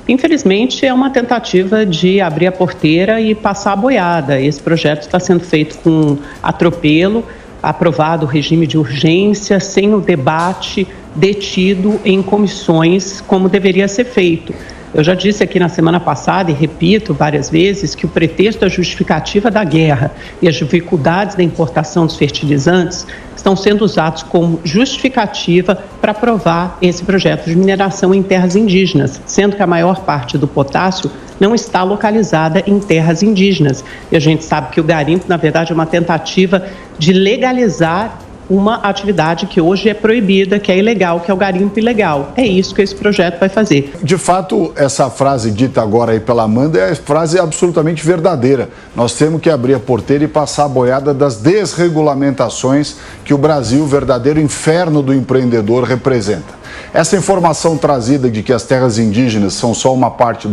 Infelizmente, é uma tentativa de abrir a porteira e passar a boiada. Esse projeto está sendo feito com atropelo, aprovado o regime de urgência, sem o debate detido em comissões, como deveria ser feito. Eu já disse aqui na semana passada, e repito várias vezes, que o pretexto da justificativa da guerra e as dificuldades da importação dos fertilizantes estão sendo usados como justificativa para aprovar esse projeto de mineração em terras indígenas, sendo que a maior parte do potássio não está localizada em terras indígenas. E a gente sabe que o garimpo, na verdade, é uma tentativa de legalizar uma atividade que hoje é proibida, que é ilegal, que é o garimpo ilegal. É isso que esse projeto vai fazer. De fato, essa frase dita agora aí pela Amanda é a frase absolutamente verdadeira. Nós temos que abrir a porteira e passar a boiada das desregulamentações que o Brasil, o verdadeiro inferno do empreendedor, representa. Essa informação trazida de que as terras indígenas são só uma parte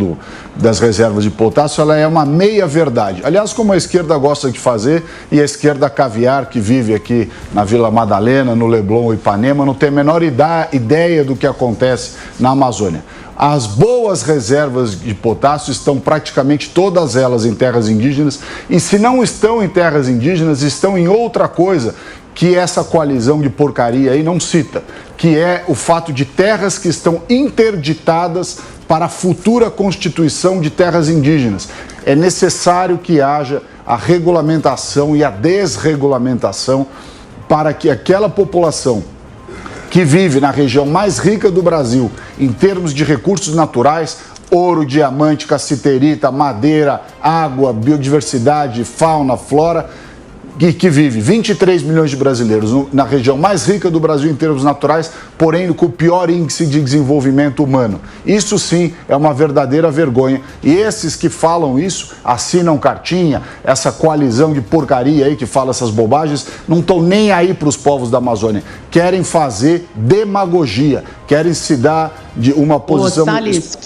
das reservas de potássio, ela é uma meia-verdade. Aliás, como a esquerda gosta de fazer, e a esquerda caviar que vive aqui na Vila Madalena, no Leblon ou Ipanema, não tem a menor ideia do que acontece na Amazônia. As boas reservas de potássio estão praticamente todas elas em terras indígenas, e se não estão em terras indígenas, estão em outra coisa que essa coalizão de porcaria aí não cita, que é o fato de terras que estão interditadas para a futura constituição de terras indígenas. É necessário que haja a regulamentação e a desregulamentação para que aquela população que vive na região mais rica do Brasil, em termos de recursos naturais, ouro, diamante, cassiterita, madeira, água, biodiversidade, fauna, flora, que vive 23 milhões de brasileiros na região mais rica do Brasil em termos naturais, porém com o pior índice de desenvolvimento humano. Isso sim é uma verdadeira vergonha. E esses que falam isso, assinam cartinha, essa coalizão de porcaria aí que fala essas bobagens, não estão nem aí para os povos da Amazônia. Querem fazer demagogia, querem se dar de uma posição... Salles,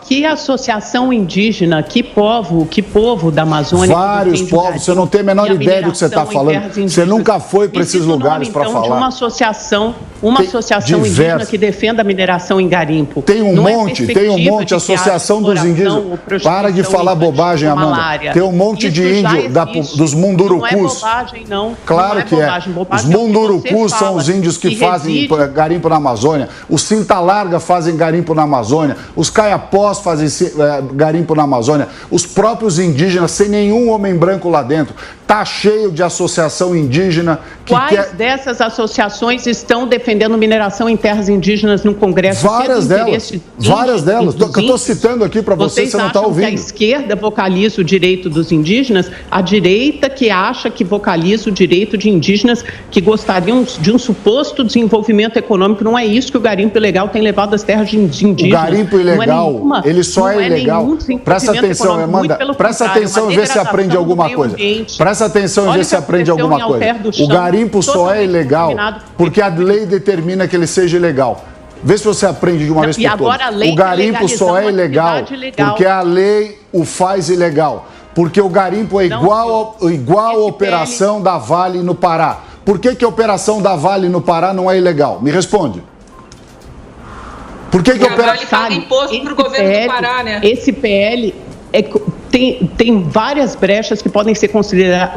que associação indígena, que povo da Amazônia... Vários povos, você não tem a menor ideia do que você está falando. Você nunca foi para esses lugares para falar. De uma associação indígena que defenda a mineração em garimpo. Tem um monte, a Associação dos Indígenas... Para de falar bobagem, Amanda. Tem um monte de índio dos mundurucus. Não é bobagem, não. Claro que é. Os mundurucus são os índios que fazem garimpo na Amazônia. Os Cinta-Larga fazem garimpo na Amazônia. Os Caiapós fazem garimpo na Amazônia. Os próprios indígenas, sem nenhum homem branco lá dentro. Está cheio de associação indígena que Quais dessas associações estão defendendo mineração em terras indígenas no Congresso? Várias delas. Que eu estou citando aqui para você não está ouvindo. Que a esquerda vocaliza o direito dos indígenas, a direita que acha que vocaliza o direito de indígenas que gostariam de um suposto desenvolvimento econômico. Não é isso que o garimpo ilegal tem levado às terras de indígenas. O garimpo ilegal, ele só é ilegal. Presta atenção, Amanda. Presta atenção e vê se aprende alguma coisa. Presta atenção e vê se aprende alguma coisa. O garimpo só é ilegal porque a lei determina que ele seja ilegal. Vê se você aprende de uma vez por todas. O garimpo só é ilegal porque a lei o faz ilegal. Porque o garimpo é igual a operação da Vale no Pará. Por que a operação da Vale no Pará não é ilegal? Me responde. Por que a operação... Vale paga imposto para o governo do Pará, né? Esse PL tem várias brechas que podem ser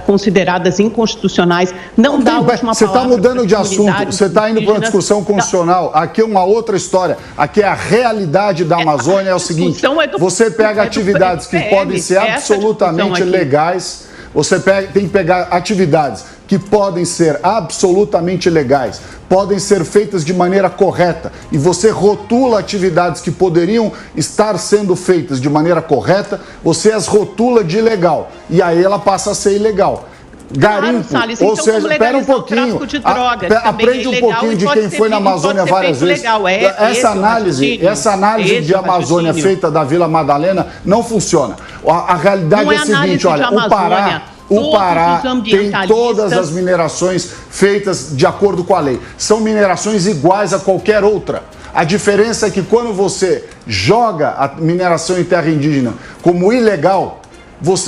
consideradas inconstitucionais. Não dá a última palavra. Você está mudando de assunto, você está indo para uma discussão constitucional. Aqui é uma outra história. Aqui é a realidade da Amazônia. É o seguinte, você pega atividades que podem ser absolutamente legais. Você tem que pegar atividades que podem ser absolutamente legais, podem ser feitas de maneira correta, e você rotula atividades que poderiam estar sendo feitas de maneira correta, você as rotula de ilegal, e aí ela passa a ser ilegal. Garimpo, claro, Salles, ou seja, espera um pouquinho, aprende um pouquinho de quem foi na Amazônia várias vezes. Essa análise de Amazônia feita da Vila Madalena não funciona. A realidade é a seguinte, olha, o Pará tem todas as minerações feitas de acordo com a lei. São minerações iguais a qualquer outra. A diferença é que quando você joga a mineração em terra indígena como ilegal,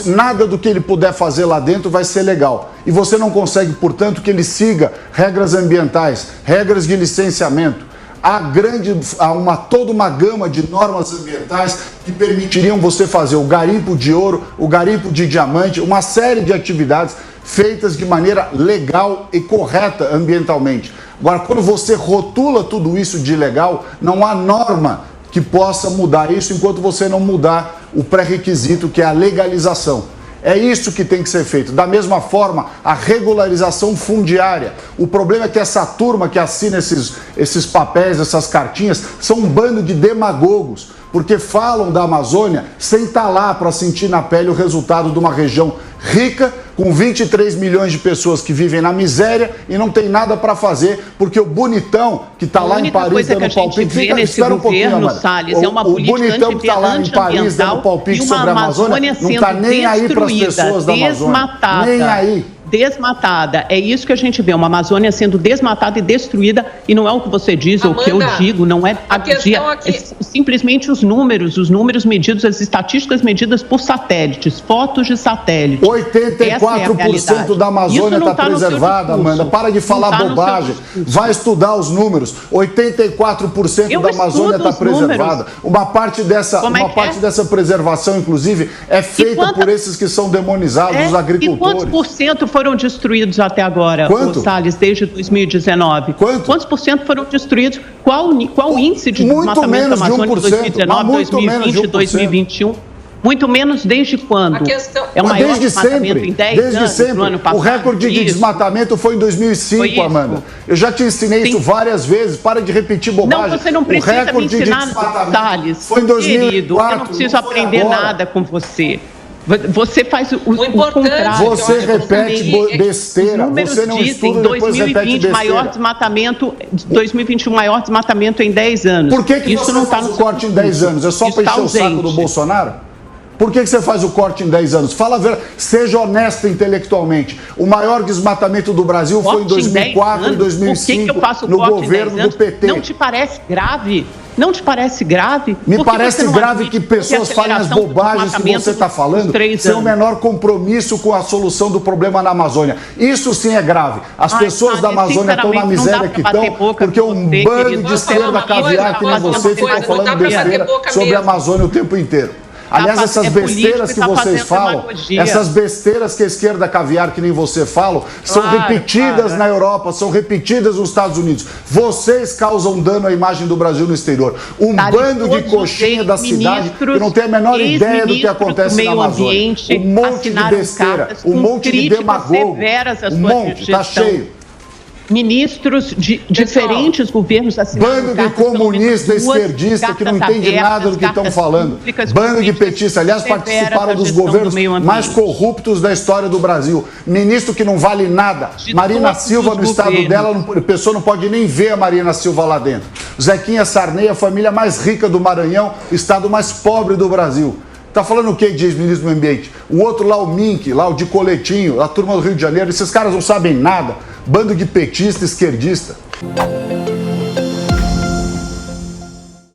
nada do que ele puder fazer lá dentro vai ser legal. E você não consegue, portanto, que ele siga regras ambientais, regras de licenciamento, há toda uma gama de normas ambientais que permitiriam você fazer o garimpo de ouro, o garimpo de diamante, uma série de atividades feitas de maneira legal e correta ambientalmente. Agora, quando você rotula tudo isso de ilegal, não há norma que possa mudar isso enquanto você não mudar o pré-requisito, que é a legalização. É isso que tem que ser feito. Da mesma forma, a regularização fundiária. O problema é que essa turma que assina esses papéis, essas cartinhas, são um bando de demagogos, porque falam da Amazônia sem estar lá para sentir na pele o resultado de uma região rica, com 23 milhões de pessoas que vivem na miséria e não tem nada para fazer, porque o bonitão que está lá em Paris dando palpite... Espera um pouquinho, Amanda. O bonitão que está lá em Paris dando palpite sobre a Amazônia não está nem aí para as pessoas da Amazônia. Nem aí. Desmatada. É isso que a gente vê, uma Amazônia sendo desmatada e destruída, e não é o que você diz, ou o que eu digo, não é a questão aqui... É simplesmente os números medidos, as estatísticas medidas por satélites, fotos de satélites. 84% da Amazônia está preservada, Amanda. Para de falar bobagem. Vai estudar os números. 84% da Amazônia está preservada. Uma parte dessa preservação, inclusive, é feita por esses que são demonizados, os agricultores. E quantos por cento foram destruídos até agora, Salles, desde 2019? Quantos por cento foram destruídos? Qual o índice de desmatamento da Amazônia em 2019, 2020, 2021? Muito menos desde quando? É o maior desmatamento em 10 anos, no ano passado. O recorde de desmatamento foi em 2005, Amanda. Eu já te ensinei isso várias vezes. Para de repetir bobagem. Não, você não precisa me ensinar, Salles. Foi em 2004. Querido, eu não preciso aprender nada com você. Você faz o contrário. Você repete besteira. Você não estuda, depois repete besteira. Maior desmatamento, 2021, maior desmatamento em 10 anos. Por que isso você não faz o corte em 10 anos? É só para encher o saco do Bolsonaro? Por que você faz o corte em 10 anos? Fala a verdade, seja honesto intelectualmente. O maior desmatamento do Brasil foi em 2004 e 2005, no governo do PT. Não te parece grave? Não te parece grave? Me parece grave que pessoas falem as bobagens que você está falando sem o menor compromisso com a solução do problema na Amazônia. Isso sim é grave. As pessoas da Amazônia estão na miséria que estão porque um bando de esquerda caviar que nem você fica falando besteira sobre a Amazônia o tempo inteiro. Aliás, essas besteiras que vocês falam, essas besteiras que a esquerda caviar que nem você falam, são repetidas na Europa, são repetidas nos Estados Unidos. Vocês causam dano à imagem do Brasil no exterior. Um bando de coxinha da cidade que não tem a menor ideia do que acontece na Amazônia. Um monte de besteira, um monte de demagogo, um monte, tá cheio. Ministros de diferentes governos assinaram. Bando de comunista esquerdista que não entende nada do que estão falando. Bando de petista. Aliás, participaram dos governos mais corruptos da história do Brasil. Ministro que não vale nada. Marina Silva, no estado dela, a pessoa não pode nem ver a Marina Silva lá dentro. Zequinha Sarney, a família mais rica do Maranhão, estado mais pobre do Brasil. Tá falando o que de ex-ministro do Meio Ambiente? O outro lá, o Mink, lá o de coletinho, a turma do Rio de Janeiro, esses caras não sabem nada. Bando de petista, esquerdista.